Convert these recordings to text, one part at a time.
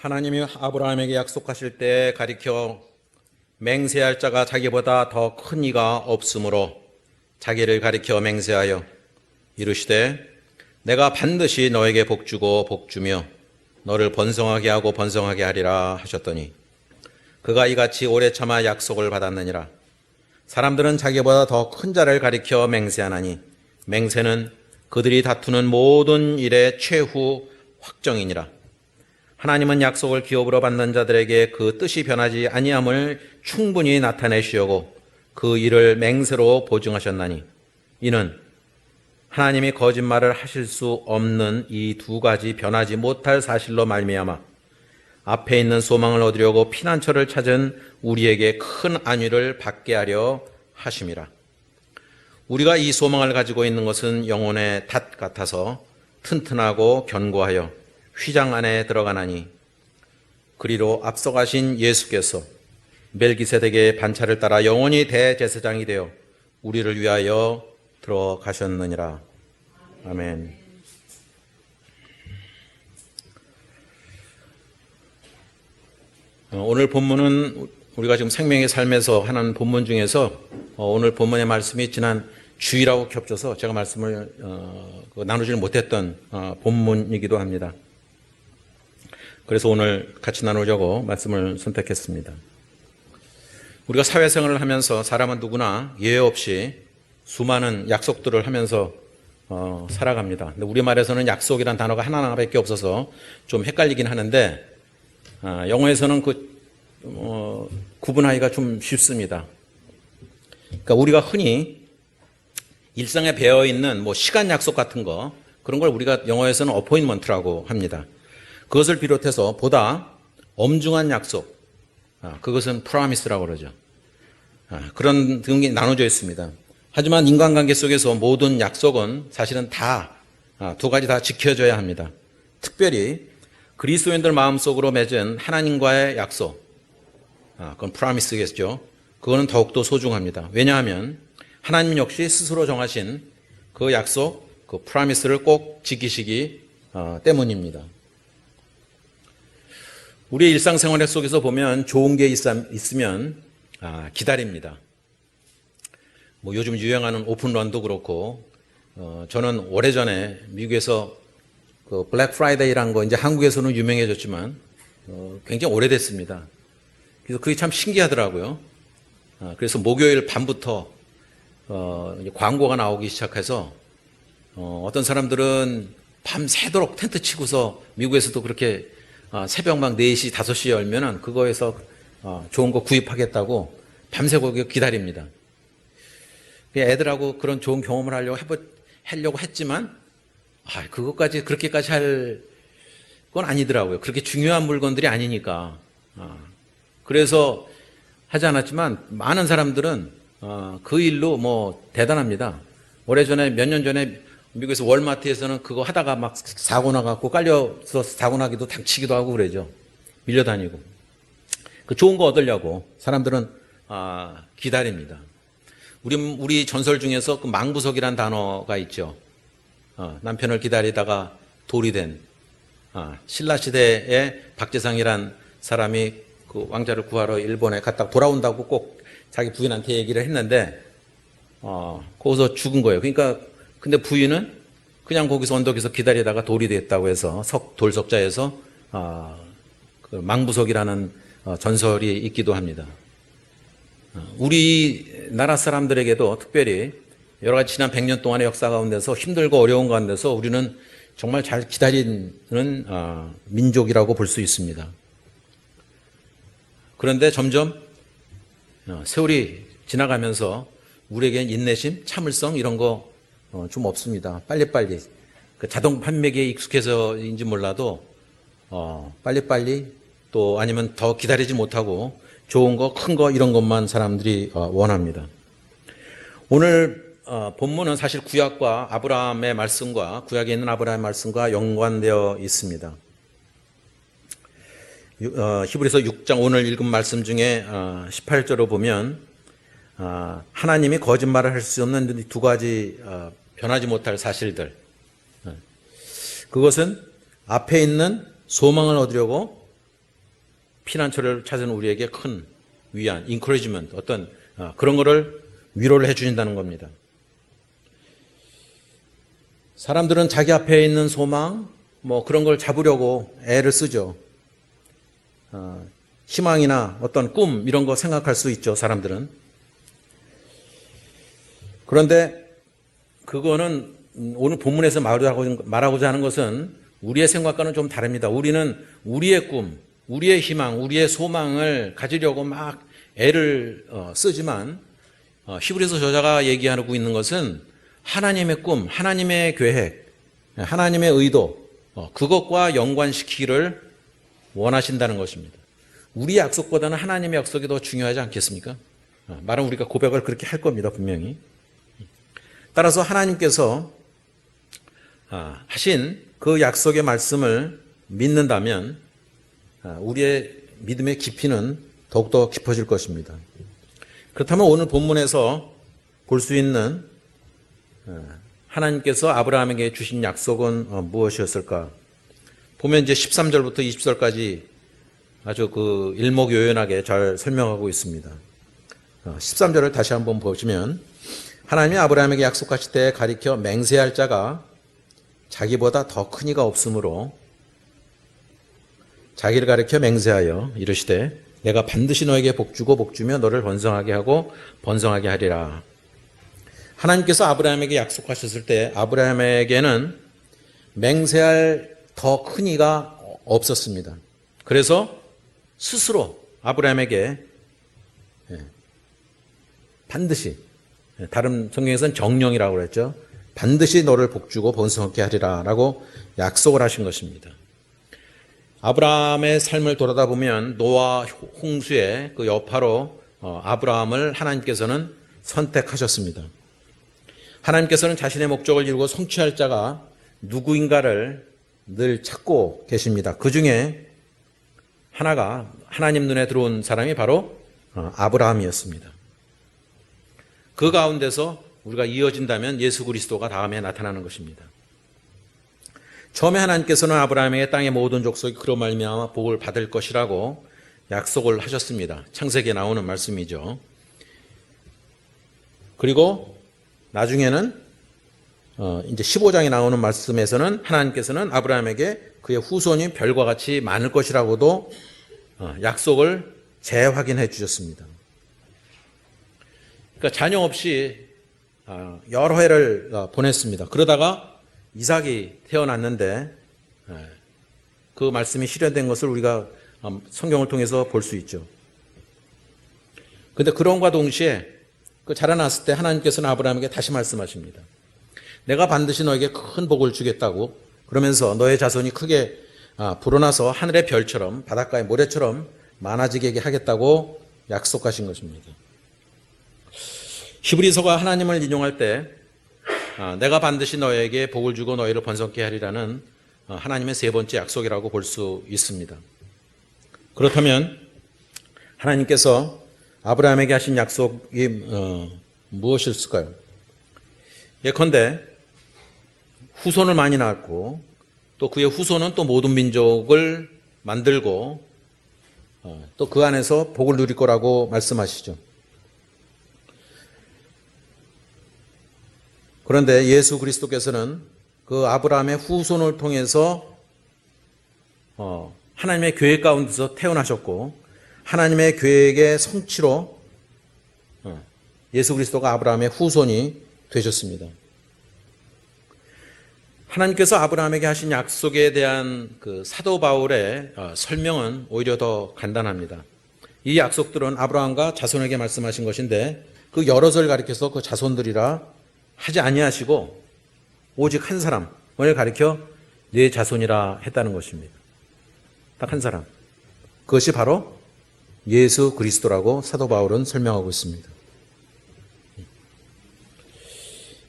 하나님이 아브라함에게 약속하실 때 가리켜 맹세할 자가 자기보다 더 큰 이가 없으므로 자기를 가리켜 맹세하여 이르시되 내가 반드시 너에게 복주고 복주며 너를 번성하게 하고 번성하게 하리라 하셨더니 그가 이같이 오래 참아 약속을 받았느니라. 사람들은 자기보다 더 큰 자를 가리켜 맹세하나니 맹세는 그들이 다투는 모든 일의 최후 확정이니라. 하나님은 약속을 기업으로 받는 자들에게 그 뜻이 변하지 아니함을 충분히 나타내시려고 그 일을 맹세로 보증하셨나니 이는 하나님이 거짓말을 하실 수 없는 이 두 가지 변하지 못할 사실로 말미암아 앞에 있는 소망을 얻으려고 피난처를 찾은 우리에게 큰 안위를 받게 하려 하심이라. 우리가 이 소망을 가지고 있는 것은 영혼의 닷 같아서 튼튼하고 견고하여 휘장 안에 들어가나니 그리로 앞서가신 예수께서 멜기세덱의 반차를 따라 영원히 대제사장이 되어 우리를 위하여 들어가셨느니라. 아멘. 오늘 본문은 우리가 지금 생명의 삶에서 하는 본문 중에서 오늘 본문의 말씀이 지난 주일하고 겹쳐서 제가 말씀을 나누지를 못했던 본문이기도 합니다. 그래서 오늘 같이 나누려고 말씀을 선택했습니다. 우리가 사회생활을 하면서 사람은 누구나 예외 없이 수많은 약속들을 하면서 살아갑니다. 근데 우리말에서는 약속이란 단어가 하나밖에 없어서 좀 헷갈리긴 하는데 영어에서는 구분하기가 좀 쉽습니다. 그러니까 우리가 흔히 일상에 배어 있는 시간 약속 같은 거 그런 걸 우리가 영어에서는 어포인먼트라고 합니다. 그것을 비롯해서 보다 엄중한 약속, 그것은 프로미스라고 그러죠. 그런 등이 나눠져 있습니다. 하지만 인간관계 속에서 모든 약속은 사실은 다 두 가지 다 지켜져야 합니다. 특별히 그리스도인들 마음속으로 맺은 하나님과의 약속, 그건 프로미스겠죠. 그거는 더욱더 소중합니다. 왜냐하면 하나님 역시 스스로 정하신 그 약속, 그 프로미스를 꼭 지키시기 때문입니다. 우리의 일상생활 속에서 보면 좋은 게 있으면 기다립니다. 요즘 유행하는 오픈런도 그렇고, 저는 오래전에 미국에서 그 블랙 프라이데이라는 거 이제 한국에서는 유명해졌지만 굉장히 오래됐습니다. 그래서 그게 참 신기하더라고요. 그래서 목요일 밤부터 광고가 나오기 시작해서 어떤 사람들은 밤새도록 텐트 치고서 미국에서도 그렇게 새벽 막 4시, 5시에 열면은 그거에서 좋은 거 구입하겠다고 밤새고 기다립니다. 애들하고 그런 좋은 경험을 하려고 했지만 그렇게까지 할 건 아니더라고요. 그렇게 중요한 물건들이 아니니까. 그래서 하지 않았지만 많은 사람들은 그 일로 대단합니다. 오래전에 몇 년 전에 미국에서 월마트에서는 그거 하다가 막 사고 나갖고 깔려서 사고 나기도 당치기도 하고 그러죠. 밀려다니고. 그 좋은 거 얻으려고 사람들은 기다립니다. 우리 전설 중에서 그 망부석이란 단어가 있죠. 남편을 기다리다가 돌이 된 신라시대의 박재상이란 사람이 그 왕자를 구하러 일본에 갔다 돌아온다고 꼭 자기 부인한테 얘기를 했는데 거기서 죽은 거예요. 그러니까 근데 부인은 그냥 거기서 언덕에서 기다리다가 돌이 됐다고 해서 돌석자에서 그 망부석이라는 전설이 있기도 합니다. 우리나라 사람들에게도 특별히 여러 가지 지난 100년 동안의 역사 가운데서 힘들고 어려운 가운데서 우리는 정말 잘 기다리는 민족이라고 볼 수 있습니다. 그런데 점점 세월이 지나가면서 우리에겐 인내심, 참을성 이런 거 좀 없습니다. 빨리빨리 그 자동 판매기에 익숙해서인지 몰라도 빨리빨리 또 아니면 더 기다리지 못하고 좋은 거, 큰 거 이런 것만 사람들이 원합니다. 오늘 본문은 사실 구약과 아브라함의 말씀과 구약에 있는 아브라함의 말씀과 연관되어 있습니다. 히브리서 6장 오늘 읽은 말씀 중에 18절을 보면 하나님이 거짓말을 할 수 없는 두 가지 변하지 못할 사실들, 그것은 앞에 있는 소망을 얻으려고 피난처를 찾은 우리에게 큰 위안, encouragement, 어떤 그런 거를 위로를 해 주신다는 겁니다. 사람들은 자기 앞에 있는 소망, 뭐 그런 걸 잡으려고 애를 쓰죠. 희망이나 어떤 꿈 이런 거 생각할 수 있죠, 사람들은. 그런데 그거는 오늘 본문에서 말하고자 하는 것은 우리의 생각과는 좀 다릅니다. 우리는 우리의 꿈, 우리의 희망, 우리의 소망을 가지려고 막 애를 쓰지만 히브리서 저자가 얘기하고 있는 것은 하나님의 꿈, 하나님의 계획, 하나님의 의도, 그것과 연관시키기를 원하신다는 것입니다. 우리 약속보다는 하나님의 약속이 더 중요하지 않겠습니까? 말은 우리가 고백을 그렇게 할 겁니다, 분명히. 따라서 하나님께서 하신 그 약속의 말씀을 믿는다면 우리의 믿음의 깊이는 더욱더 깊어질 것입니다. 그렇다면 오늘 본문에서 볼 수 있는 하나님께서 아브라함에게 주신 약속은 무엇이었을까? 보면 이제 13절부터 20절까지 아주 그 일목요연하게 잘 설명하고 있습니다. 13절을 다시 한번 보시면 하나님이 아브라함에게 약속하실 때 가리켜 맹세할 자가 자기보다 더 큰 이가 없으므로 자기를 가리켜 맹세하여 이르시되 내가 반드시 너에게 복주고 복주며 너를 번성하게 하고 번성하게 하리라. 하나님께서 아브라함에게 약속하셨을 때 아브라함에게는 맹세할 더 큰 이가 없었습니다. 그래서 스스로 아브라함에게 반드시, 다른 성경에서는 정령이라고 그랬죠. 반드시 너를 복주고 번성하게 하리라 라고 약속을 하신 것입니다. 아브라함의 삶을 돌아다 보면 노아 홍수의 그 여파로 아브라함을 하나님께서는 선택하셨습니다. 하나님께서는 자신의 목적을 이루고 성취할 자가 누구인가를 늘 찾고 계십니다. 그 중에 하나가 하나님 눈에 들어온 사람이 바로 아브라함이었습니다. 그 가운데서 우리가 이어진다면 예수 그리스도가 다음에 나타나는 것입니다. 처음에 하나님께서는 아브라함에게 땅의 모든 족속이 그로 말미암아 복을 받을 것이라고 약속을 하셨습니다. 창세기에 나오는 말씀이죠. 그리고 나중에는 이제 15장에 나오는 말씀에서는 하나님께서는 아브라함에게 그의 후손이 별과 같이 많을 것이라고도 약속을 재확인해 주셨습니다. 그러니까 자녀 없이 여러 해를 보냈습니다. 그러다가 이삭이 태어났는데 그 말씀이 실현된 것을 우리가 성경을 통해서 볼 수 있죠. 그런데 그런과 동시에 그 자라났을 때 하나님께서는 아브라함에게 다시 말씀하십니다. 내가 반드시 너에게 큰 복을 주겠다고, 그러면서 너의 자손이 크게 불어나서 하늘의 별처럼 바닷가의 모래처럼 많아지게 하겠다고 약속하신 것입니다. 히브리서가 하나님을 인용할 때 내가 반드시 너에게 복을 주고 너희를 번성케 하리라는 하나님의 세 번째 약속이라고 볼 수 있습니다. 그렇다면 하나님께서 아브라함에게 하신 약속이 무엇일까요? 예컨대 후손을 많이 낳았고 또 그의 후손은 또 모든 민족을 만들고 또 그 안에서 복을 누릴 거라고 말씀하시죠. 그런데 예수 그리스도께서는 그 아브라함의 후손을 통해서 하나님의 계획 가운데서 태어나셨고 하나님의 계획의 성취로 예수 그리스도가 아브라함의 후손이 되셨습니다. 하나님께서 아브라함에게 하신 약속에 대한 그 사도 바울의 설명은 오히려 더 간단합니다. 이 약속들은 아브라함과 자손에게 말씀하신 것인데 그 여럿을 가리켜서 그 자손들이라 하지 아니하시고 오직 한 사람을 가리켜 네 자손이라 했다는 것입니다. 딱 한 사람. 그것이 바로 예수 그리스도라고 사도 바울은 설명하고 있습니다.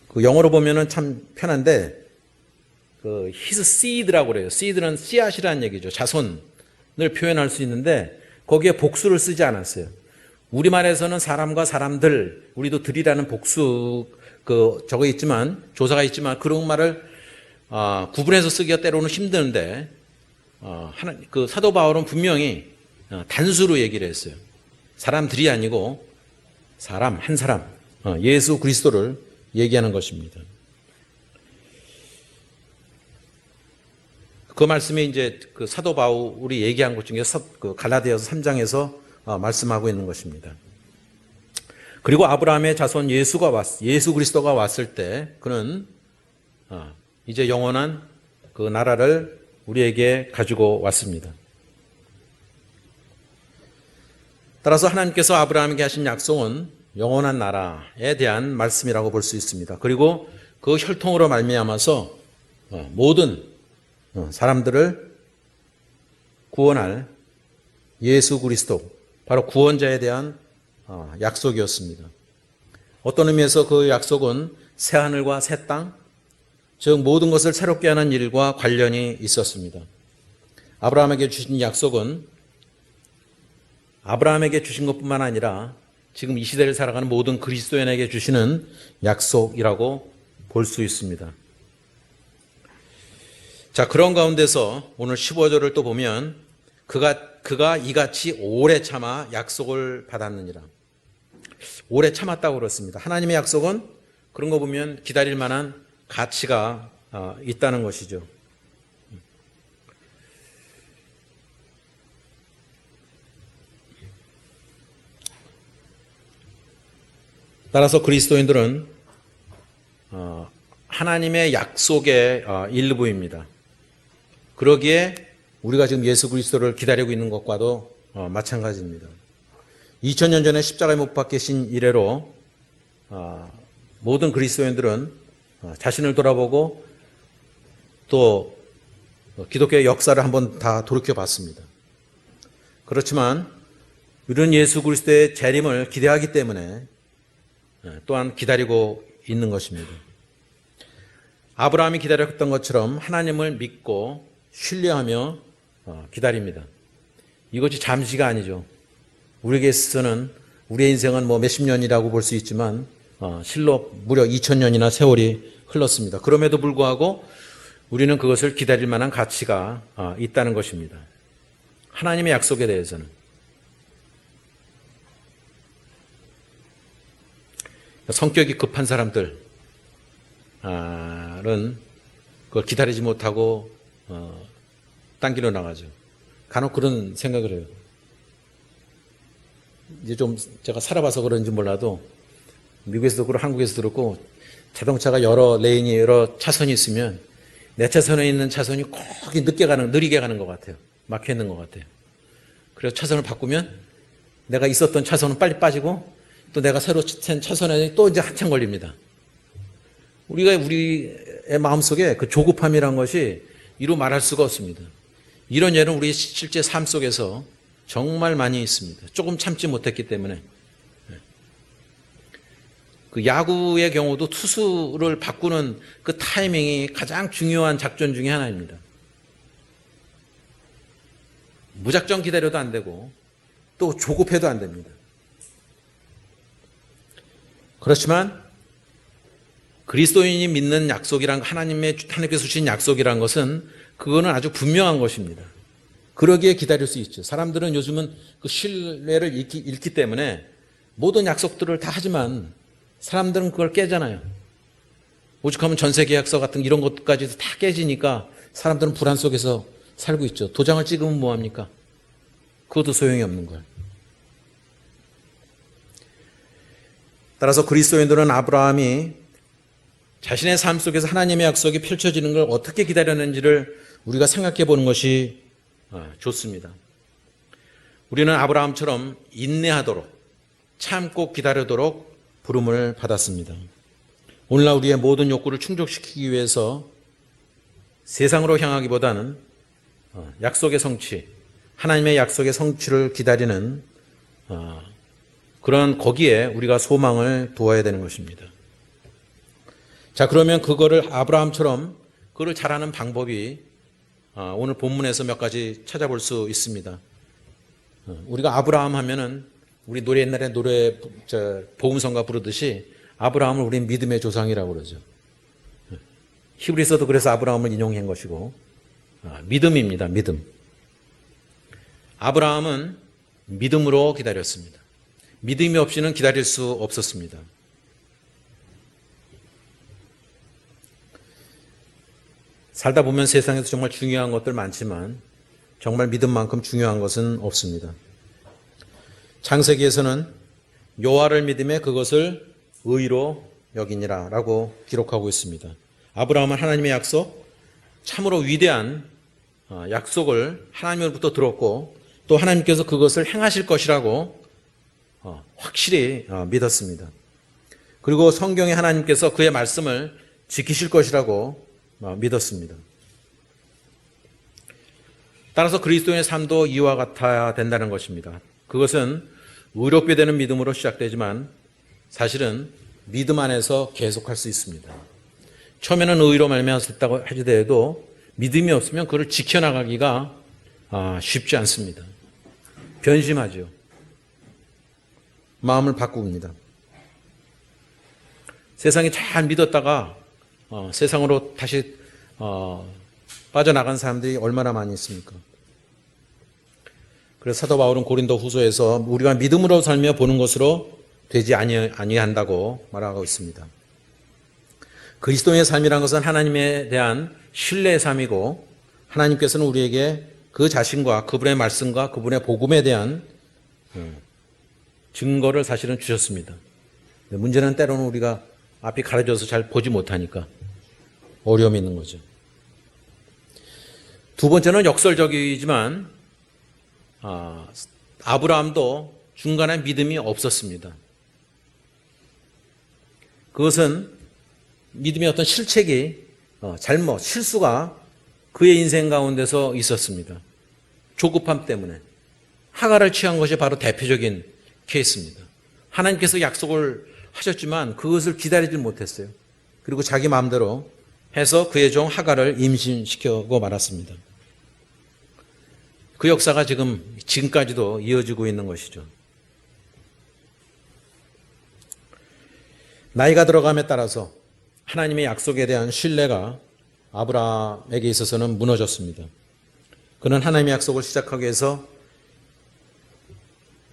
그 영어로 보면은 참 편한데 그 his seed라고 그래요. seed는 씨앗이라는 얘기죠. 자손을 표현할 수 있는데 거기에 복수를 쓰지 않았어요. 우리말에서는 사람과 사람들, 우리도 들이라는 복수 저거 있지만 조사가 있지만 그런 말을 구분해서 쓰기가 때로는 힘드는데 그 사도 바울은 분명히 단수로 얘기를 했어요. 사람들이 아니고 사람, 한 사람, 예수 그리스도를 얘기하는 것입니다. 그 말씀이 이제 그 사도 바울이 얘기한 것 중에 그 갈라디아서 3장에서 말씀하고 있는 것입니다. 그리고 아브라함의 자손 예수 그리스도가 왔을 때 그는 이제 영원한 그 나라를 우리에게 가지고 왔습니다. 따라서 하나님께서 아브라함에게 하신 약속은 영원한 나라에 대한 말씀이라고 볼 수 있습니다. 그리고 그 혈통으로 말미암아서 모든 사람들을 구원할 예수 그리스도, 바로 구원자에 대한 약속이었습니다. 어떤 의미에서 그 약속은 새하늘과 새 땅, 즉 모든 것을 새롭게 하는 일과 관련이 있었습니다. 아브라함에게 주신 약속은 아브라함에게 주신 것뿐만 아니라 지금 이 시대를 살아가는 모든 그리스도인에게 주시는 약속이라고 볼 수 있습니다. 자, 그런 가운데서 오늘 15절을 또 보면 그가 이같이 오래 참아 약속을 받았느니라. 오래 참았다고 그렇습니다. 하나님의 약속은 그런 거 보면 기다릴 만한 가치가 있다는 것이죠. 따라서 그리스도인들은 하나님의 약속의 일부입니다. 그러기에 우리가 지금 예수 그리스도를 기다리고 있는 것과도 마찬가지입니다. 2000년 전에 십자가에 못 박히신 이래로 모든 그리스도인들은 자신을 돌아보고 또 기독교의 역사를 한번 다 돌이켜 봤습니다. 그렇지만 우리는 예수 그리스도의 재림을 기대하기 때문에 또한 기다리고 있는 것입니다. 아브라함이 기다렸던 것처럼 하나님을 믿고 신뢰하며 기다립니다. 이것이 잠시가 아니죠. 우리에게 있어서는 우리의 인생은 뭐 몇십 년이라고 볼 수 있지만 실로 무려 2000년이나 세월이 흘렀습니다. 그럼에도 불구하고 우리는 그것을 기다릴 만한 가치가 있다는 것입니다. 하나님의 약속에 대해서는. 성격이 급한 사람들은 그걸 기다리지 못하고 딴 길로 나가죠. 간혹 그런 생각을 해요. 이제 좀 제가 살아봐서 그런지 몰라도 미국에서도 그렇고 한국에서도 그렇고 자동차가 여러 레인이 여러 차선이 있으면 내 차선에 있는 차선이 거기 느리게 가는 것 같아요. 막혀 있는 것 같아요. 그래서 차선을 바꾸면 내가 있었던 차선은 빨리 빠지고 또 내가 새로 센 차선에 또 이제 한참 걸립니다. 우리의 마음속에 그 조급함이란 것이 이루 말할 수가 없습니다. 이런 예는 우리 실제 삶 속에서 정말 많이 있습니다. 조금 참지 못했기 때문에. 그 야구의 경우도 투수를 바꾸는 그 타이밍이 가장 중요한 작전 중에 하나입니다. 무작정 기다려도 안 되고 또 조급해도 안 됩니다. 그렇지만 그리스도인이 믿는 약속이란 하나님께서 주신 약속이란 것은 그거는 아주 분명한 것입니다. 그러기에 기다릴 수 있죠. 사람들은 요즘은 그 신뢰를 잃기 때문에 모든 약속들을 다 하지만 사람들은 그걸 깨잖아요. 오죽하면 전세계약서 같은 이런 것까지도 다 깨지니까 사람들은 불안 속에서 살고 있죠. 도장을 찍으면 뭐합니까? 그것도 소용이 없는 거예요. 따라서 그리스도인들은 아브라함이 자신의 삶 속에서 하나님의 약속이 펼쳐지는 걸 어떻게 기다렸는지를 우리가 생각해 보는 것이 좋습니다. 우리는 아브라함처럼 인내하도록 참고 기다리도록 부름을 받았습니다. 오늘날 우리의 모든 욕구를 충족시키기 위해서 세상으로 향하기보다는 약속의 성취, 하나님의 약속의 성취를 기다리는 그런 거기에 우리가 소망을 두어야 되는 것입니다. 자, 그러면 그거를 아브라함처럼 그걸 잘하는 방법이 오늘 본문에서 몇 가지 찾아볼 수 있습니다. 우리가 아브라함 하면은 우리 옛날에 복음성가 부르듯이 아브라함을 우리 믿음의 조상이라고 그러죠. 히브리서도 그래서 아브라함을 인용한 것이고 믿음입니다. 믿음. 아브라함은 믿음으로 기다렸습니다. 믿음이 없이는 기다릴 수 없었습니다. 살다 보면 세상에서 정말 중요한 것들 많지만 정말 믿음만큼 중요한 것은 없습니다. 창세기에서는 여호와를 믿음에 그것을 의로 여기니라 라고 기록하고 있습니다. 아브라함은 하나님의 약속, 참으로 위대한 약속을 하나님으로부터 들었고 또 하나님께서 그것을 행하실 것이라고 확실히 믿었습니다. 그리고 성경에 하나님께서 그의 말씀을 지키실 것이라고 믿었습니다. 따라서 그리스도인의 삶도 이와 같아야 된다는 것입니다. 그것은 의롭게 되는 믿음으로 시작되지만 사실은 믿음 안에서 계속할 수 있습니다. 처음에는 의로 말미암았다고 하더라도 믿음이 없으면 그걸 지켜나가기가 쉽지 않습니다. 변심하죠. 마음을 바꿉니다. 세상에 잘 믿었다가 세상으로 다시 빠져나간 사람들이 얼마나 많이 있습니까? 그래서 사도 바울은 고린도 후서에서 우리가 믿음으로 살며 보는 것으로 되지 아니한다고 말하고 있습니다. 그리스도의 삶이란 것은 하나님에 대한 신뢰의 삶이고 하나님께서는 우리에게 그 자신과 그분의 말씀과 그분의 복음에 대한 증거를 사실은 주셨습니다. 문제는 때로는 우리가 앞이 가려져서 잘 보지 못하니까 어려움이 있는 거죠. 두 번째는 역설적이지만 아브라함도 중간에 믿음이 없었습니다. 그것은 믿음의 어떤 실책이 실수가 그의 인생 가운데서 있었습니다. 조급함 때문에. 하갈을 취한 것이 바로 대표적인 케이스입니다. 하나님께서 약속을 하셨지만 그것을 기다리지 못했어요. 그리고 자기 마음대로 해서 그의 종 하갈을 임신시키고 말았습니다. 그 역사가 지금까지도 이어지고 있는 것이죠. 나이가 들어감에 따라서 하나님의 약속에 대한 신뢰가 아브라함에게 있어서는 무너졌습니다. 그는 하나님의 약속을 시작하기 위해서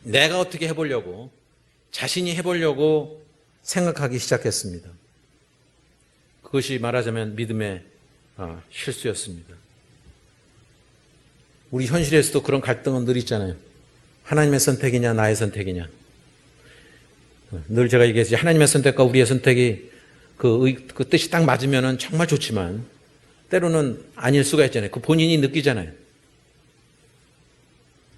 내가 어떻게 해보려고 자신이 해보려고 생각하기 시작했습니다. 그것이 말하자면 믿음의 실수였습니다. 우리 현실에서도 그런 갈등은 늘 있잖아요. 하나님의 선택이냐 나의 선택이냐. 늘 제가 얘기했지 하나님의 선택과 우리의 선택이 그 뜻이 딱 맞으면 정말 좋지만 때로는 아닐 수가 있잖아요. 그 본인이 느끼잖아요.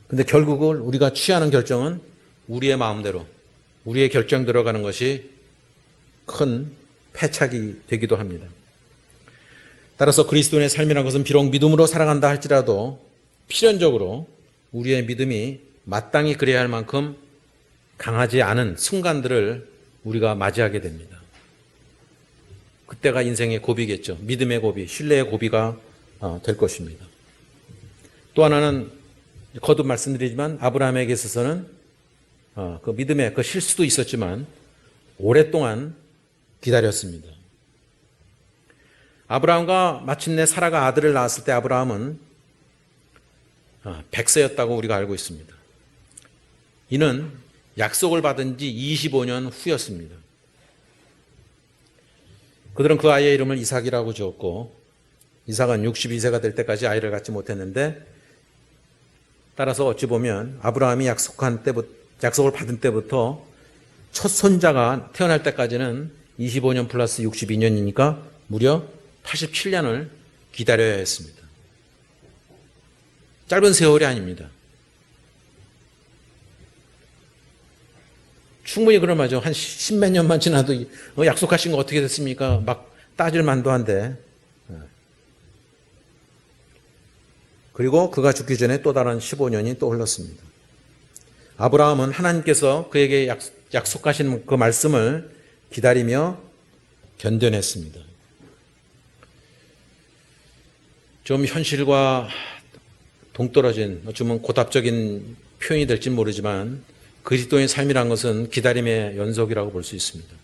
근데 결국은 우리가 취하는 결정은 우리의 마음대로 우리의 결정대로 가는 것이 큰 패착이 되기도 합니다. 따라서 그리스도인의 삶이라는 것은 비록 믿음으로 살아간다 할지라도 필연적으로 우리의 믿음이 마땅히 그래야 할 만큼 강하지 않은 순간들을 우리가 맞이하게 됩니다. 그때가 인생의 고비겠죠. 믿음의 고비, 신뢰의 고비가 될 것입니다. 또 하나는 거듭 말씀드리지만 아브라함에게 있어서는 그 믿음의 그 실수도 있었지만 오랫동안 기다렸습니다. 아브라함과 마침내 사라가 아들을 낳았을 때 아브라함은 100세였다고 우리가 알고 있습니다. 이는 약속을 받은 지 25년 후였습니다. 그들은 그 아이의 이름을 이삭이라고 지었고 이삭은 62세가 될 때까지 아이를 갖지 못했는데 따라서 어찌 보면 아브라함이 약속을 받은 때부터 첫 손자가 태어날 때까지는 25년 플러스 62년이니까 무려 87년을 기다려야 했습니다. 짧은 세월이 아닙니다. 충분히 그럴 말이죠. 한 10몇 년만 지나도 약속하신 거 어떻게 됐습니까? 막 따질 만도 한데. 그리고 그가 죽기 전에 또 다른 15년이 또 흘렀습니다. 아브라함은 하나님께서 그에게 약속하신 그 말씀을 기다리며 견뎌냈습니다. 좀 현실과 동떨어진 어쩌면 고답적인 표현이 될지 모르지만 그리스도의 삶이란 것은 기다림의 연속이라고 볼 수 있습니다.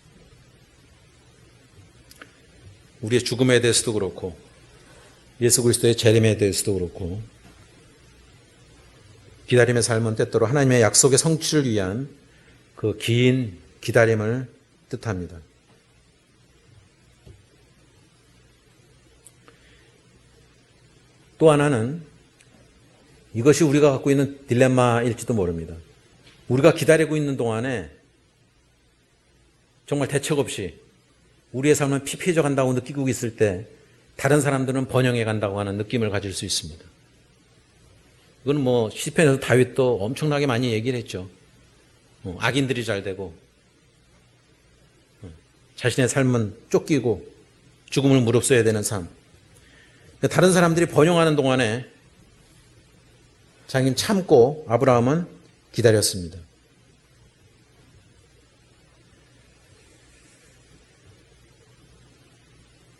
우리의 죽음에 대해서도 그렇고 예수 그리스도의 재림에 대해서도 그렇고 기다림의 삶은 때때로 하나님의 약속의 성취를 위한 그 긴 기다림을 뜻합니다. 또 하나는 이것이 우리가 갖고 있는 딜레마일지도 모릅니다. 우리가 기다리고 있는 동안에 정말 대책 없이 우리의 삶은 피폐해져 간다고 느끼고 있을 때 다른 사람들은 번영해 간다고 하는 느낌을 가질 수 있습니다. 이건 뭐 시편에서 다윗도 엄청나게 많이 얘기를 했죠. 악인들이 잘 되고 자신의 삶은 쫓기고 죽음을 무릅써야 되는 삶. 다른 사람들이 번영하는 동안에 자기는 참고 아브라함은 기다렸습니다.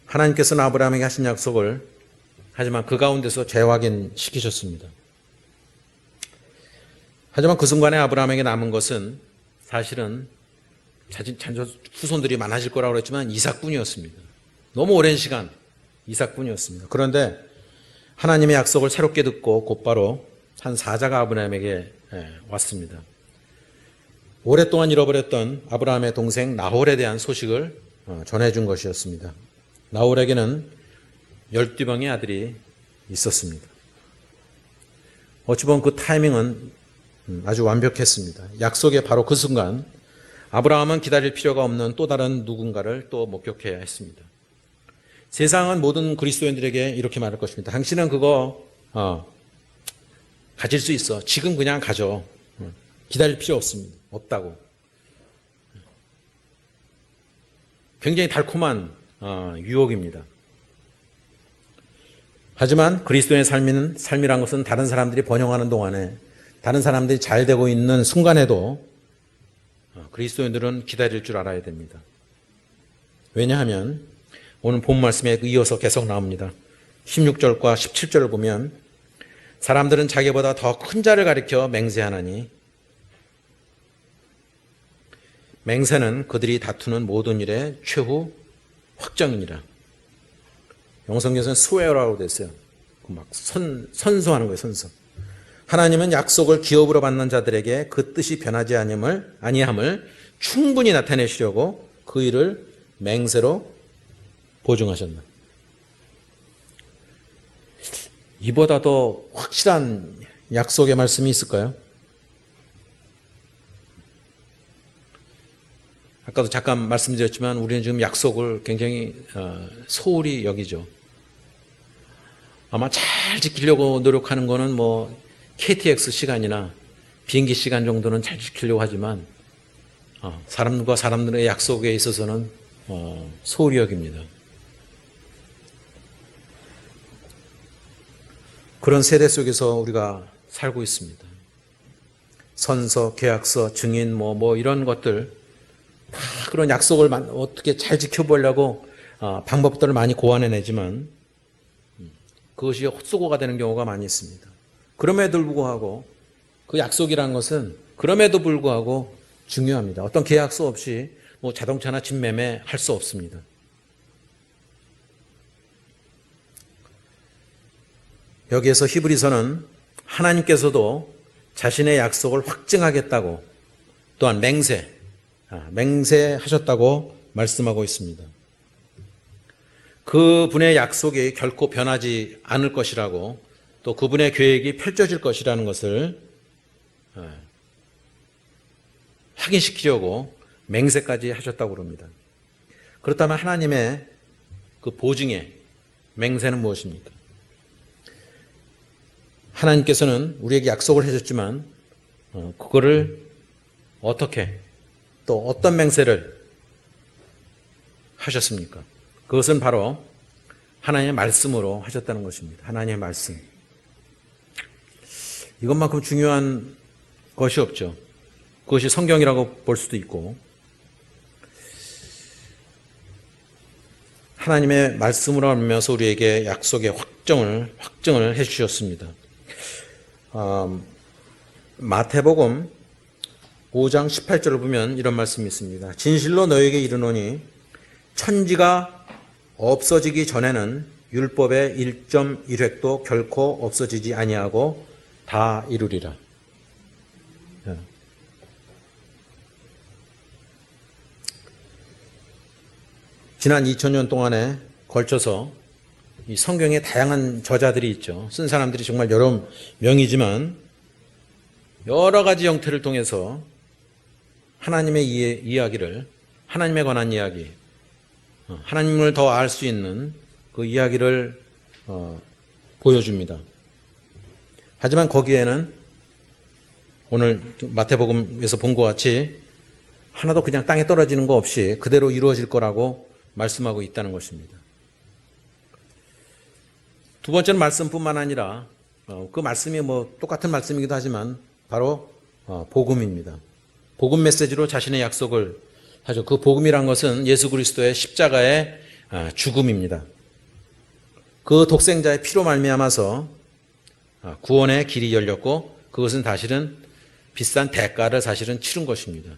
하나님께서는 아브라함에게 하신 약속을 하지만 그 가운데서 재확인시키셨습니다. 하지만 그 순간에 아브라함에게 남은 것은 사실은 후손들이 많아질 거라고 그랬지만 이삭뿐이었습니다. 너무 오랜 시간 이삭뿐이었습니다. 그런데 하나님의 약속을 새롭게 듣고 곧바로 한 사자가 아브라함에게 왔습니다. 오랫동안 잃어버렸던 아브라함의 동생 나홀에 대한 소식을 전해준 것이었습니다. 나홀에게는 12명의 아들이 있었습니다. 어찌 보면 그 타이밍은 아주 완벽했습니다. 약속의 바로 그 순간 아브라함은 기다릴 필요가 없는 또 다른 누군가를 또 목격해야 했습니다. 세상은 모든 그리스도인들에게 이렇게 말할 것입니다. 당신은 그거 가질 수 있어. 지금 그냥 가져. 기다릴 필요 없습니다. 없다고. 굉장히 달콤한 유혹입니다. 하지만 그리스도의 삶이란 것은 다른 사람들이 번영하는 동안에 다른 사람들이 잘 되고 있는 순간에도 그리스도인들은 기다릴 줄 알아야 됩니다. 왜냐하면 오늘 본 말씀에 이어서 계속 나옵니다. 16절과 17절을 보면 사람들은 자기보다 더 큰 자를 가리켜 맹세하나니 맹세는 그들이 다투는 모든 일의 최후 확정이니라. 영성경에서는 swear라고 됐어요. 막 선서하는 거예요. 선서. 하나님은 약속을 기업으로 받는 자들에게 그 뜻이 변하지 아니함을 충분히 나타내시려고 그 일을 맹세로 보증하셨나. 이보다 더 확실한 약속의 말씀이 있을까요? 아까도 잠깐 말씀드렸지만 우리는 지금 약속을 굉장히 소홀히 여기죠. 아마 잘 지키려고 노력하는 거는 뭐 KTX 시간이나 비행기 시간 정도는 잘 지키려고 하지만 사람과 사람들의 약속에 있어서는 소홀히 여깁니다. 그런 세대 속에서 우리가 살고 있습니다. 선서, 계약서, 증인 뭐 이런 것들 다 그런 약속을 어떻게 잘 지켜보려고 방법들을 많이 고안해내지만 그것이 헛수고가 되는 경우가 많이 있습니다. 그럼에도 불구하고 그 약속이라는 것은 그럼에도 불구하고 중요합니다. 어떤 계약서 없이 뭐 자동차나 집 매매 할 수 없습니다. 여기에서 히브리서는 하나님께서도 자신의 약속을 확증하겠다고 또한 맹세하셨다고 말씀하고 있습니다. 그분의 약속이 결코 변하지 않을 것이라고 또 그분의 계획이 펼쳐질 것이라는 것을 확인시키려고 맹세까지 하셨다고 그럽니다. 그렇다면 하나님의 그 보증의 맹세는 무엇입니까? 하나님께서는 우리에게 약속을 해줬지만 그거를 어떻게 또 어떤 맹세를 하셨습니까? 그것은 바로 하나님의 말씀으로 하셨다는 것입니다. 하나님의 말씀. 이것만큼 중요한 것이 없죠. 그것이 성경이라고 볼 수도 있고 하나님의 말씀으로 하면서 우리에게 약속의 확증을 해주셨습니다. 마태복음 5장 18절을 보면 이런 말씀이 있습니다. 진실로 너에게 이르노니 천지가 없어지기 전에는 율법의 1.1획도 결코 없어지지 아니하고 다 이루리라. 지난 2000년 동안에 걸쳐서 이 성경에 다양한 저자들이 있죠. 쓴 사람들이 정말 여러 명이지만 여러 가지 형태를 통해서 하나님의 이야기를, 하나님에 관한 이야기, 하나님을 더 알 수 있는 그 이야기를 보여줍니다. 하지만 거기에는 오늘 마태복음에서 본 것 같이 하나도 그냥 땅에 떨어지는 거 없이 그대로 이루어질 거라고 말씀하고 있다는 것입니다. 두 번째는 말씀뿐만 아니라 그 말씀이 똑같은 말씀이기도 하지만 바로 복음입니다. 복음 메시지로 자신의 약속을 하죠. 그 복음이란 것은 예수 그리스도의 십자가의 죽음입니다. 그 독생자의 피로 말미암아서 구원의 길이 열렸고 그것은 사실은 비싼 대가를 사실은 치른 것입니다.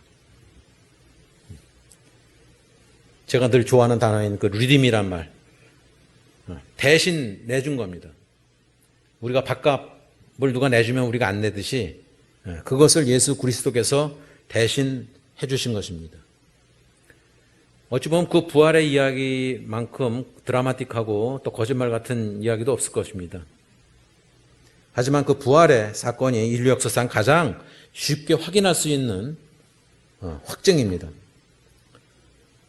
제가 늘 좋아하는 단어인 그 리딤이란 말, 대신 내준 겁니다. 우리가 밥값을 누가 내주면 우리가 안 내듯이 그것을 예수 그리스도께서 대신 해주신 것입니다. 어찌 보면 그 부활의 이야기만큼 드라마틱하고 또 거짓말 같은 이야기도 없을 것입니다. 하지만 그 부활의 사건이 인류 역사상 가장 쉽게 확인할 수 있는 확증입니다.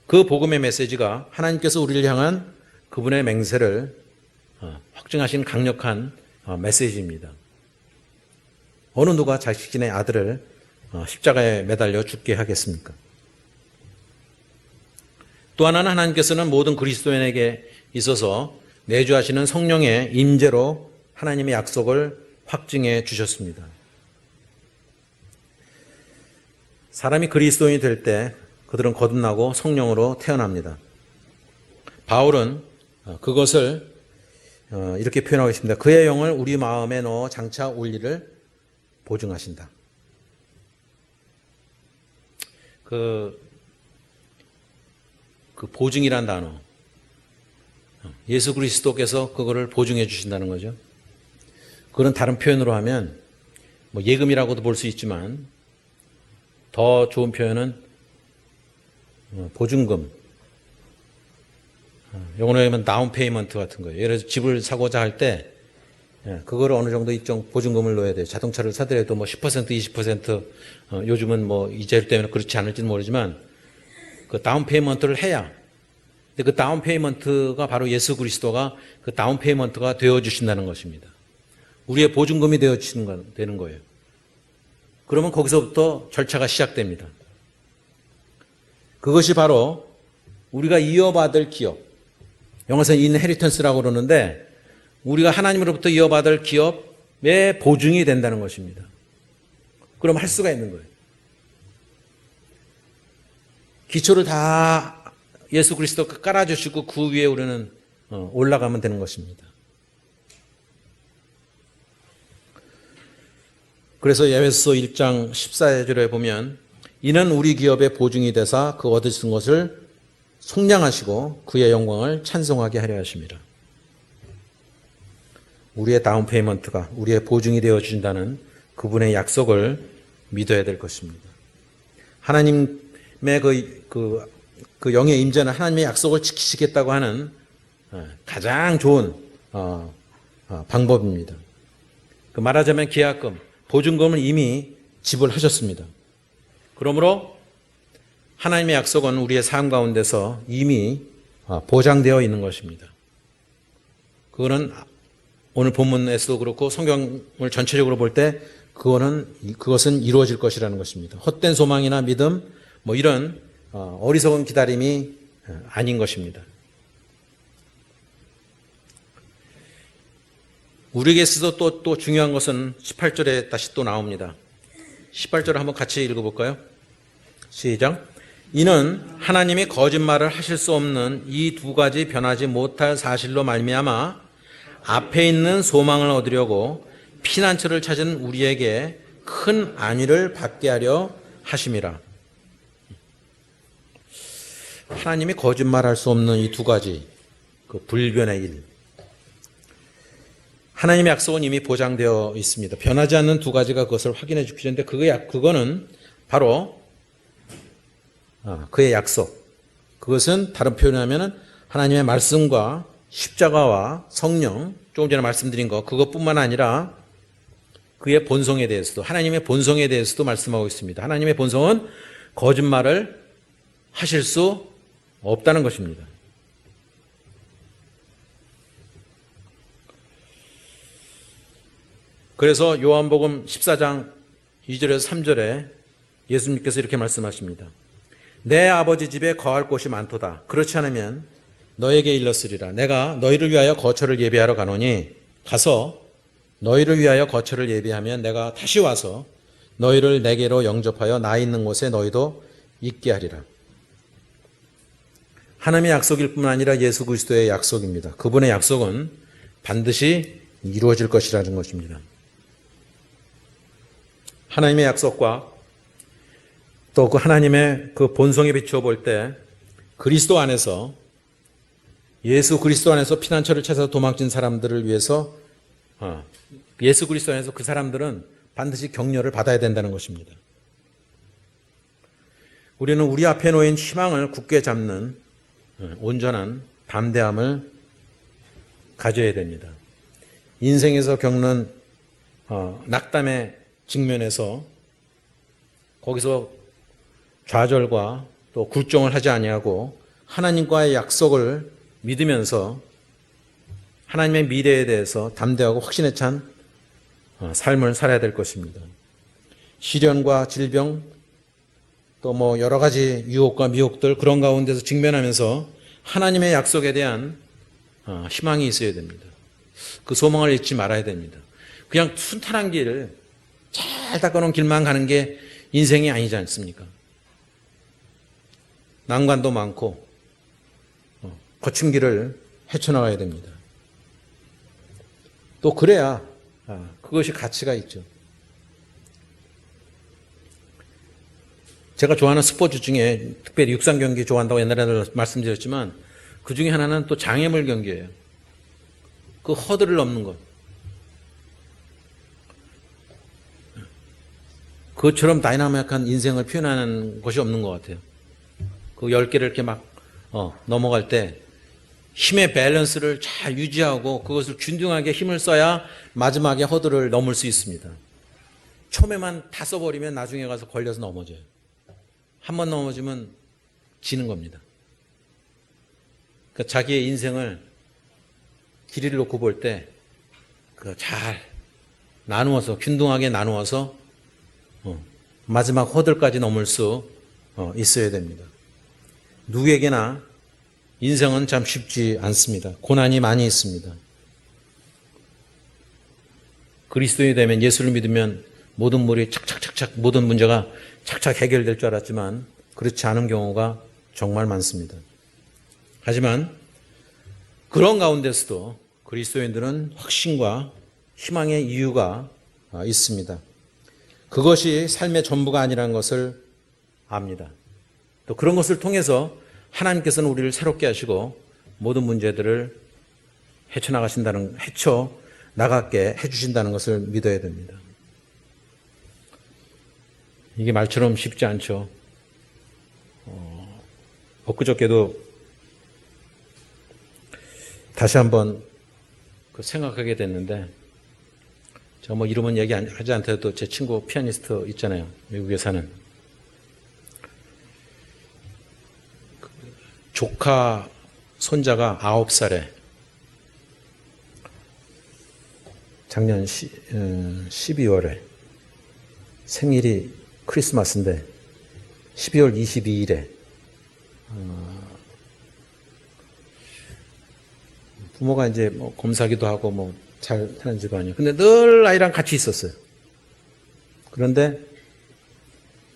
그 복음의 메시지가 하나님께서 우리를 향한 그분의 맹세를 확증하신 강력한 메시지입니다. 어느 누가 자신의 아들을 십자가에 매달려 죽게 하겠습니까? 또 하나는 하나님께서는 모든 그리스도인에게 있어서 내주하시는 성령의 임재로 하나님의 약속을 확증해 주셨습니다. 사람이 그리스도인이 될 때 그들은 거듭나고 성령으로 태어납니다. 바울은 그것을 이렇게 표현하고 있습니다. 그의 영을 우리 마음에 넣어 장차 올 일을 보증하신다. 그 보증이란 단어, 예수 그리스도께서 그거를 보증해 주신다는 거죠. 그런 다른 표현으로 하면 예금이라고도 볼 수 있지만 더 좋은 표현은 보증금, 영어로 하면 다운 페이먼트 같은 거예요. 예를 들어서 집을 사고자 할 때 그거를 어느 정도 일정 보증금을 넣어야 돼요. 자동차를 사더라도 10%, 20%, 요즘은 이자율 때문에 그렇지 않을지는 모르지만 그 다운 페이먼트를 해야. 근데 그 다운 페이먼트가 바로 예수 그리스도가 그 다운 페이먼트가 되어 주신다는 것입니다. 우리의 보증금이 되어 되는 거예요. 그러면 거기서부터 절차가 시작됩니다. 그것이 바로 우리가 이어받을 기업, 영어에서는 인헤리턴스라고 그러는데 우리가 하나님으로부터 이어받을 기업의 보증이 된다는 것입니다. 그럼 할 수가 있는 거예요. 기초를 다 예수 그리스도가 깔아주시고 그 위에 우리는 올라가면 되는 것입니다. 그래서 에베소서 1장 14절에 보면 이는 우리 기업의 보증이 되사 그 얻으신 것을 속량하시고 그의 영광을 찬송하게 하려 하십니다. 우리의 다운 페이먼트가 우리의 보증이 되어 주신다는 그분의 약속을 믿어야 될 것입니다. 하나님의 그 영의 임재는 하나님의 약속을 지키시겠다고 하는 가장 좋은 방법입니다. 말하자면 계약금, 보증금을 이미 지불하셨습니다. 그러므로 하나님의 약속은 우리의 삶 가운데서 이미 보장되어 있는 것입니다. 그거는 오늘 본문에서도 그렇고 성경을 전체적으로 볼 때 그것은 이루어질 것이라는 것입니다. 헛된 소망이나 믿음 이런 어리석은 기다림이 아닌 것입니다. 우리에게 있어서 또 중요한 것은 18절에 다시 또 나옵니다. 18절을 한번 같이 읽어볼까요? 시작. 이는 하나님이 거짓말을 하실 수 없는 이 두 가지 변하지 못할 사실로 말미암아 앞에 있는 소망을 얻으려고 피난처를 찾은 우리에게 큰 안위를 받게 하려 하심이라. 하나님이 거짓말할 수 없는 이 두 가지 그 불변의 일. 하나님의 약속은 이미 보장되어 있습니다. 변하지 않는 두 가지가 그것을 확인해 주기 전에 그거는 바로 그의 약속. 그것은 다른 표현을 하면 하나님의 말씀과 십자가와 성령, 조금 전에 말씀드린 것, 그것뿐만 아니라 그의 본성에 대해서도, 하나님의 본성에 대해서도 말씀하고 있습니다. 하나님의 본성은 거짓말을 하실 수 없다는 것입니다. 그래서 요한복음 14장 2절에서 3절에 예수님께서 이렇게 말씀하십니다. 내 아버지 집에 거할 곳이 많도다. 그렇지 않으면 너에게 일렀으리라. 내가 너희를 위하여 거처를 예비하러 가노니 가서 너희를 위하여 거처를 예비하면 내가 다시 와서 너희를 내게로 영접하여 나 있는 곳에 너희도 있게 하리라. 하나님의 약속일 뿐만 아니라 예수 그리스도의 약속입니다. 그분의 약속은 반드시 이루어질 것이라는 것입니다. 하나님의 약속과 또 그 하나님의 그 본성에 비추어 볼 때 그리스도 안에서 예수 그리스도 안에서 피난처를 찾아서 도망친 사람들을 위해서 예수 그리스도 안에서 그 사람들은 반드시 격려를 받아야 된다는 것입니다. 우리는 우리 앞에 놓인 희망을 굳게 잡는 온전한 담대함을 가져야 됩니다. 인생에서 겪는 낙담의 직면에서 거기서 좌절과 또 굴종을 하지 아니하고 하나님과의 약속을 믿으면서 하나님의 미래에 대해서 담대하고 확신에 찬 삶을 살아야 될 것입니다. 시련과 질병 또 뭐 여러 가지 유혹과 미혹들 그런 가운데서 직면하면서 하나님의 약속에 대한 희망이 있어야 됩니다. 그 소망을 잊지 말아야 됩니다. 그냥 순탄한 길을 잘 닦아놓은 길만 가는 게 인생이 아니지 않습니까? 난관도 많고 거친 길을 헤쳐나가야 됩니다. 또 그래야 그것이 가치가 있죠. 제가 좋아하는 스포츠 중에 특별히 육상 경기 좋아한다고 옛날에 말씀드렸지만 그 중에 하나는 또 장애물 경기예요. 그 허들을 넘는 것. 그것처럼 다이나믹한 인생을 표현하는 것이 없는 것 같아요. 그 10개를 이렇게 막 넘어갈 때 힘의 밸런스를 잘 유지하고 그것을 균등하게 힘을 써야 마지막에 허들을 넘을 수 있습니다. 처음에만 다 써버리면 나중에 가서 걸려서 넘어져요. 한 번 넘어지면 지는 겁니다. 그러니까 자기의 인생을 길이를 놓고 볼 때 잘 나누어서 균등하게 나누어서 마지막 허들까지 넘을 수 있어야 됩니다. 누구에게나 인생은 참 쉽지 않습니다. 고난이 많이 있습니다. 그리스도인이 되면 예수를 믿으면 모든 물이 착착착착 모든 문제가 착착 해결될 줄 알았지만 그렇지 않은 경우가 정말 많습니다. 하지만 그런 가운데서도 그리스도인들은 확신과 희망의 이유가 있습니다. 그것이 삶의 전부가 아니라는 것을 압니다. 또 그런 것을 통해서 하나님께서는 우리를 새롭게 하시고 모든 문제들을 헤쳐나가게 해주신다는 것을 믿어야 됩니다. 이게 말처럼 쉽지 않죠. 엊그저께도 다시 한번 생각하게 됐는데 저 뭐 이름은 얘기하지 않더라도 제 친구 피아니스트 있잖아요. 미국에 사는. 조카 손자가 9살에 작년 12월에 생일이 크리스마스인데 12월 22일에 부모가 이제 뭐 검사기도 하고 뭐 잘 사는 집안이에요. 근데 늘 아이랑 같이 있었어요. 그런데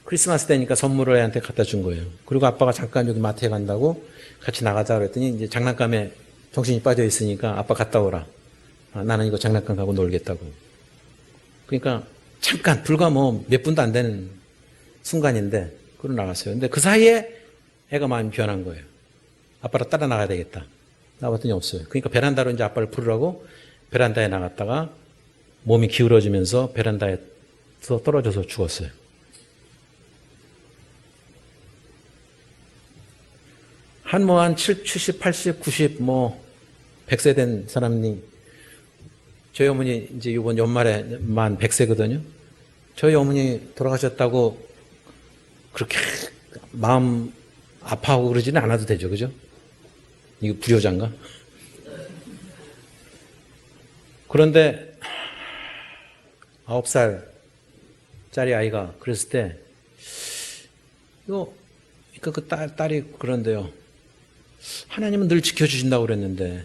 크리스마스 때니까 선물을 애한테 갖다 준 거예요. 그리고 아빠가 잠깐 여기 마트에 간다고 같이 나가자 그랬더니 이제 장난감에 정신이 빠져 있으니까 아빠 갔다 오라. 나는 이거 장난감 가고 놀겠다고. 그러니까 잠깐 불과 뭐 몇 분도 안 되는 순간인데 그러고 나갔어요. 근데 그 사이에 애가 마음이 변한 거예요. 아빠를 따라 나가야 되겠다. 나갔더니 없어요. 그러니까 베란다로 이제 아빠를 부르라고 베란다에 나갔다가 몸이 기울어지면서 베란다에서 떨어져서 죽었어요. 한 70, 80, 90, 100세 된 사람이, 저희 어머니 이제 이번 연말에 만 100세거든요. 저희 어머니 돌아가셨다고 그렇게 마음 아파하고 그러지는 않아도 되죠. 그죠? 이거 불효자인가? 그런데 9살짜리 아이가 그랬을 때, 그 딸이 그런데요. 하나님은 늘 지켜주신다고 그랬는데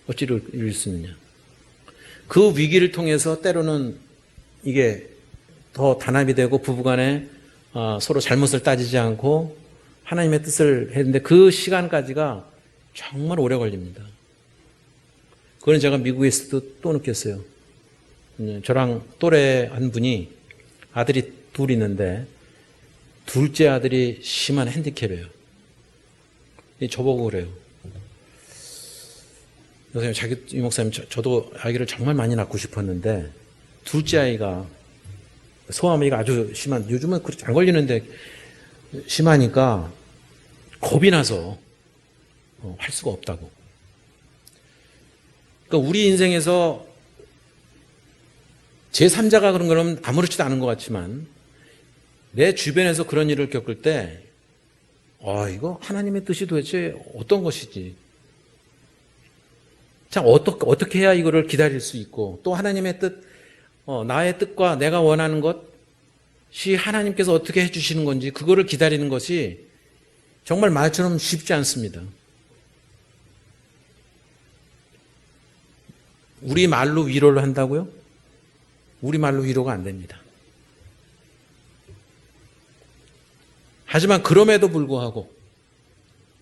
어찌 이럴 수 있느냐. 그 위기를 통해서 때로는 이게 더 단합이 되고 부부간에 서로 잘못을 따지지 않고 하나님의 뜻을 했는데 그 시간까지가 정말 오래 걸립니다. 그건 제가 미국에 있을 때 또 느꼈어요. 저랑 또래 한 분이 아들이 둘 있는데 둘째 아들이 심한 핸디캡이에요. 저보고 그래요. 선생님, 이 목사님, 저도 아기를 정말 많이 낳고 싶었는데 둘째 아이가 소아마비가 아주 심한, 요즘은 그렇게 안 걸리는데 심하니까 겁이 나서 할 수가 없다고. 그러니까 우리 인생에서 제3자가 그런 거는 아무렇지도 않은 것 같지만 내 주변에서 그런 일을 겪을 때 이거 하나님의 뜻이 도대체 어떤 것이지? 참 어떻게 해야 이거를 기다릴 수 있고 또 하나님의 뜻, 나의 뜻과 내가 원하는 것이 하나님께서 어떻게 해주시는 건지 그거를 기다리는 것이 정말 말처럼 쉽지 않습니다. 우리 말로 위로를 한다고요? 우리 말로 위로가 안 됩니다. 하지만 그럼에도 불구하고,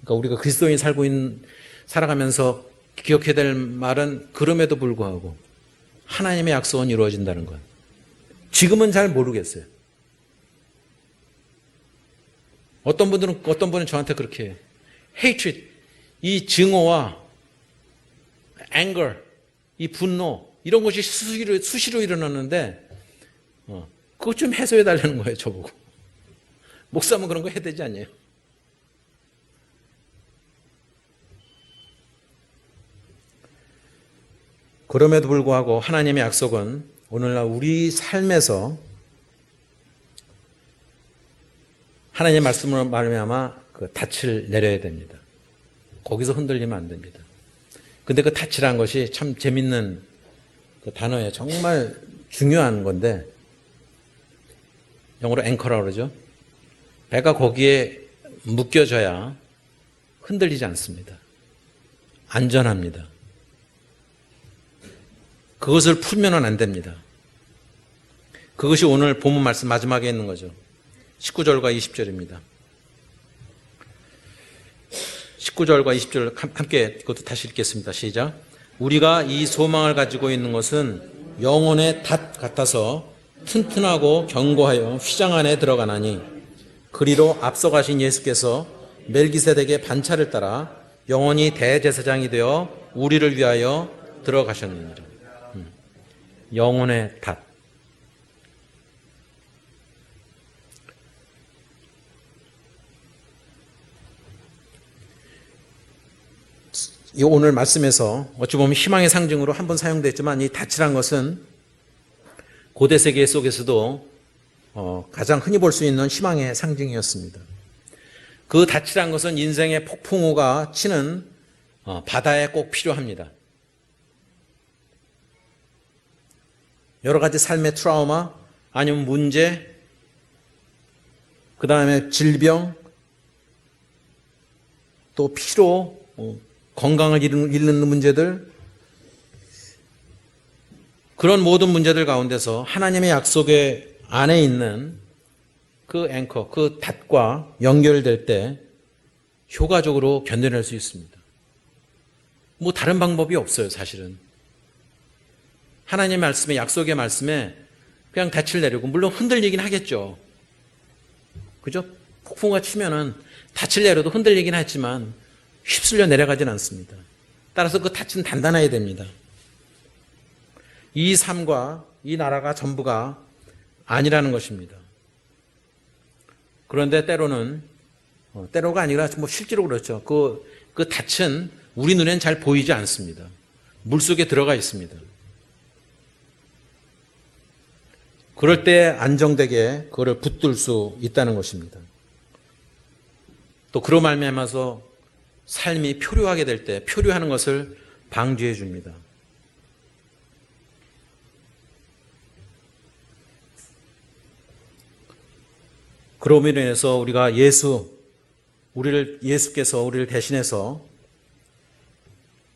그러니까 우리가 그리스도인이 살아가면서 기억해야 될 말은 그럼에도 불구하고 하나님의 약속은 이루어진다는 것. 지금은 잘 모르겠어요. 어떤 분은 저한테 그렇게 해요. hatred, 이 증오와 anger, 이 분노, 이런 것이 수시로 일어났는데 그것 좀 해소해 달라는 거예요, 저보고. 목사면 그런 거 해야 되지 않냐요? 그럼에도 불구하고 하나님의 약속은 오늘날 우리 삶에서 하나님의 말씀으로 말미암아 그 닻을 내려야 됩니다. 거기서 흔들리면 안 됩니다. 근데 그 닻이라는 것이 참 재밌는 그 단어예요. 정말 중요한 건데 영어로 앵커라고 그러죠. 배가 거기에 묶여져야 흔들리지 않습니다. 안전합니다. 그것을 풀면은 안 됩니다. 그것이 오늘 본문 말씀 마지막에 있는 거죠. 19절과 20절입니다. 19절과 20절 함께 그것도 다시 읽겠습니다. 시작. 우리가 이 소망을 가지고 있는 것은 영혼의 닷 같아서 튼튼하고 견고하여 휘장 안에 들어가나니 그리로 앞서가신 예수께서 멜기세덱의 반차를 따라 영원히 대제사장이 되어 우리를 위하여 들어가셨느니라. 영혼의 닷. 이 오늘 말씀에서 어찌 보면 희망의 상징으로 한번 사용됐지만 이 닻이란 것은 고대 세계 속에서도 가장 흔히 볼 수 있는 희망의 상징이었습니다. 그 닻이란 것은 인생의 폭풍우가 치는 바다에 꼭 필요합니다. 여러 가지 삶의 트라우마, 아니면 문제, 그 다음에 질병, 또 피로, 건강을 잃는 문제들, 그런 모든 문제들 가운데서 하나님의 약속의 안에 있는 그 앵커, 그 닷과 연결될 때 효과적으로 견뎌낼 수 있습니다. 뭐 다른 방법이 없어요, 사실은. 하나님의 말씀에, 약속의 말씀에 그냥 닻을 내리고, 물론 흔들리긴 하겠죠. 그죠? 폭풍우가 치면은 닻을 내려도 흔들리긴 하지만 휩쓸려 내려가진 않습니다. 따라서 그 닻은 단단해야 됩니다. 이 삶과 이 나라가 전부가 아니라는 것입니다. 그런데 때로가 아니라 뭐 실제로 그렇죠. 그 닻은 우리 눈엔 잘 보이지 않습니다. 물속에 들어가 있습니다. 그럴 때 안정되게 그거를 붙들 수 있다는 것입니다. 또 그로 말미암아서 삶이 표류하게 될 때 표류하는 것을 방지해 줍니다. 그럼으로 인해서 우리가 예수께서 우리를 대신해서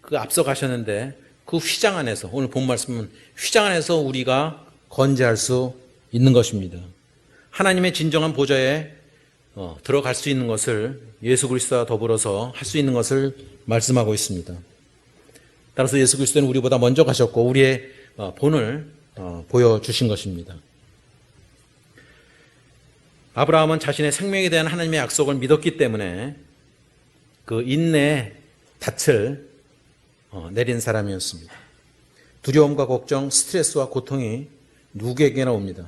그 앞서 가셨는데 그 휘장 안에서, 오늘 본 말씀은 휘장 안에서 우리가 건재할 수 있는 것입니다. 하나님의 진정한 보좌에 들어갈 수 있는 것을 예수 그리스도와 더불어서 할 수 있는 것을 말씀하고 있습니다. 따라서 예수 그리스도는 우리보다 먼저 가셨고 우리의 본을 보여주신 것입니다. 아브라함은 자신의 생명에 대한 하나님의 약속을 믿었기 때문에 그 인내의 닻을 내린 사람이었습니다. 두려움과 걱정, 스트레스와 고통이 누구에게나 옵니다.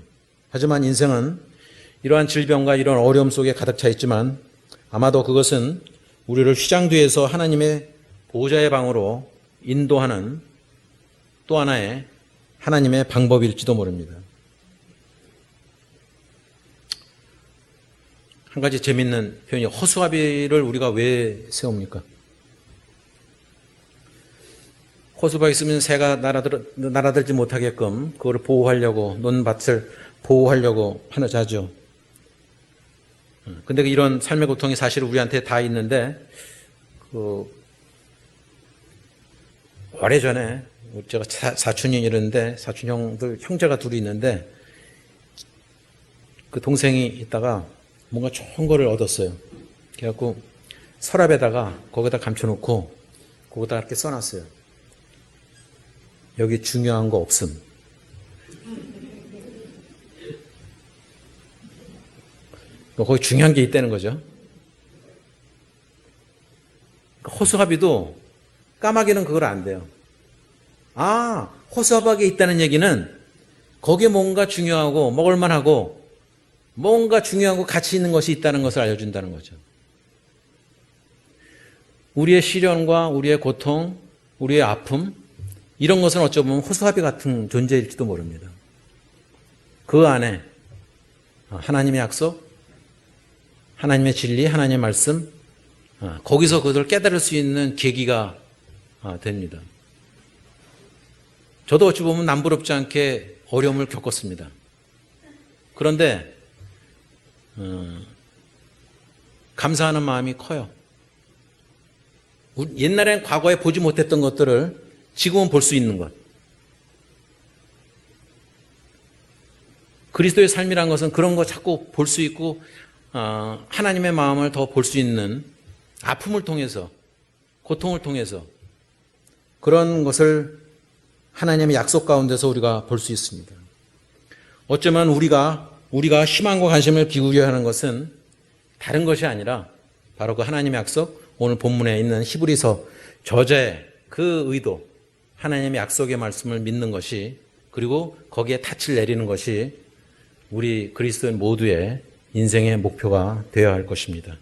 하지만 인생은 이러한 질병과 이런 어려움 속에 가득 차 있지만 아마도 그것은 우리를 휘장 뒤에서 하나님의 보좌의 방으로 인도하는 또 하나의 하나님의 방법일지도 모릅니다. 한 가지 재밌는 표현이 호수아비를 우리가 왜 세웁니까? 호수가 있으면 새가 날아들지 못하게끔 그거를 보호하려고, 논밭을 보호하려고 하죠. 근데 이런 삶의 고통이 사실 우리한테 다 있는데, 오래전에 제가 사촌이 이러는데, 사촌 형들, 형제가 둘이 있는데, 그 동생이 있다가 뭔가 좋은 거를 얻었어요. 그래갖고 서랍에다가 거기다 감춰놓고 거기다 이렇게 써놨어요. 여기 중요한 거 없음. 거기 중요한 게 있다는 거죠. 호수아비도 까마귀는 그걸 안 돼요. 호수아비에 있다는 얘기는 거기에 뭔가 중요하고 먹을 만하고 뭔가 중요한 거 가치 있는 것이 있다는 것을 알려준다는 거죠. 우리의 시련과 우리의 고통, 우리의 아픔, 이런 것은 어쩌면 호수아비 같은 존재일지도 모릅니다. 그 안에 하나님의 약속, 하나님의 진리, 하나님의 말씀, 거기서 그것을 깨달을 수 있는 계기가 됩니다. 저도 어찌 보면 남부럽지 않게 어려움을 겪었습니다. 그런데 감사하는 마음이 커요. 옛날엔 과거에 보지 못했던 것들을 지금은 볼 수 있는 것. 그리스도의 삶이란 것은 그런 거 자꾸 볼 수 있고 하나님의 마음을 더 볼 수 있는, 아픔을 통해서, 고통을 통해서 그런 것을 하나님의 약속 가운데서 우리가 볼 수 있습니다. 어쩌면 우리가 희망과 관심을 기울여야 하는 것은 다른 것이 아니라 바로 그 하나님의 약속, 오늘 본문에 있는 히브리서 저자의 그 의도, 하나님의 약속의 말씀을 믿는 것이, 그리고 거기에 닻을 내리는 것이 우리 그리스도인 모두의 인생의 목표가 되어야 할 것입니다.